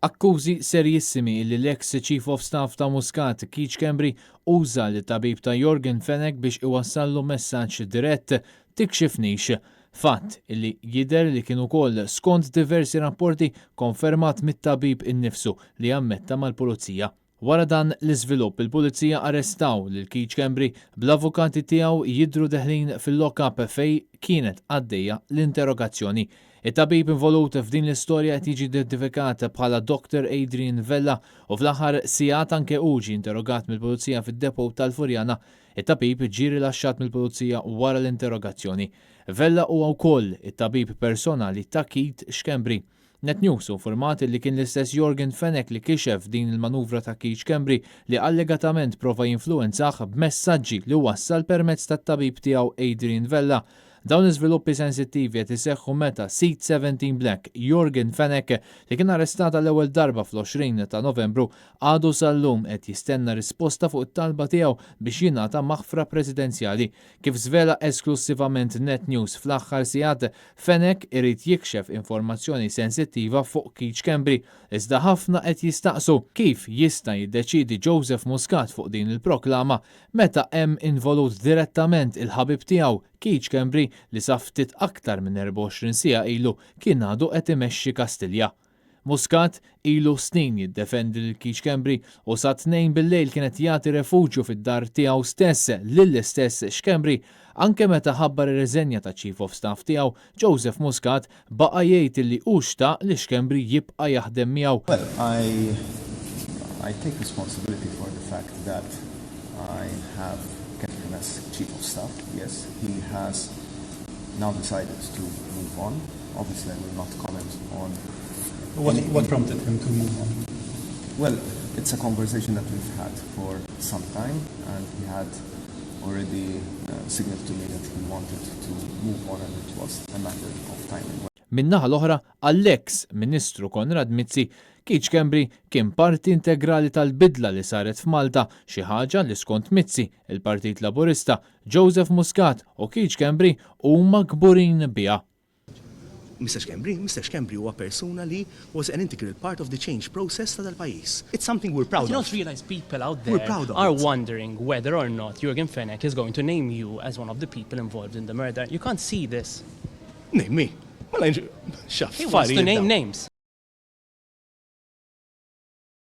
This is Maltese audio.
Akkużi serjissimi li l-ex Chief of Staff ta' Muscat, Schembri, uża li tabib ta' Jorgen Fenech biex iwassallu messaġġ dirett tikxifnix. Fatt illi jidher li kienu ukoll skont diversi rapporti konfermat mit-tabib innifsu li ammetta mal-pulizija. Wara dan l-iżvilupp il-pulizija arrestaw lil Schembri bl-avukati tiegħu jidhru deħlin fil-lock-up fej kienet għaddejja l-interrogazzjoni. Il-tabib involut f'din l-istorja qed jiġi identifikat bħala Dr. Adrian Vella u fl-aħħar sigħat anke hu ġie interrogat mill-pulizija fid-depo tal-Furjana. Il-tabib ġie rilaxxat mill-pulizija wara l-interrogazzjoni. Vella huwa wkoll it-tabib personali ta' Schembri. NetNews informat li kien l-istess Jorgen Fenech li kixef din il-manuvra ta' Schembri li allegatament prova jinfluenzaħ b'messaġġi li wassal permezz tat-tabib tiegħu Adrian Vella. Dawn iżviluppi sensittivi qed iseħħu meta Seat 17 Black Jorgen Fenech li kien arrestata l-ewwel darba fl-20 ta' Novembru għadu sal-lum qed jistenna risposta fuq it-talba tiegħu biex jingħata maħfra presidenzjali. Kif żvela esklusivament NetNews fl-aħħar sigħat, Fenech irid jikxef informazzjoni sensittiva fuq Schembri. Iżda ħafna qed jistaqsu kif jista' jiddeċiedi Joseph Muscat fuq din il-proklama meta hemm involut direttament il-ħabib tiegħu Schembri li sa ftit aktar minn 24 siegħa ilu kien għadu qed imexxi Kastilja. Muscat ilu snin jiddefendi lil Schembri u sa 2 bil-lejl kienet jagħti refuġju fid-dar tiegħu stess lill-istess Schembri anke meta ħabbar ir-reżenja ta' Chief of Staff tiegħu Joseph Muscat baqa' jgħid li hu xtaq li Schembri jibqa' jaħdem miegħu. Well, I take responsibility for the fact that I have as Chief of Staff. Yes, he has now decided to move on. Obviously, I will not comment on what prompted him to move on. Well, it's a conversation that we've had for some time, and he had already signaled to me that he wanted to move on, and it was a matter of time. Min-naħa l-oħra, għall-ex Ministru Konrad Mizzi, Schembri kien parti integrali tal-bidla li saret f'Malta, xi ħaġa li skont Mizzi, il-Partit Laburista, Joseph Muscat u Schembri huma kburin biha. Mr. Schembri huwa persuna li was an integral part of the change process tal-pajjiż. It's something we're proud of. You don't realize people out there are wondering whether or not Jorgen Fenech is going to name you as one of the people involved in the murder. You can't see this. Name me. He wants to name names.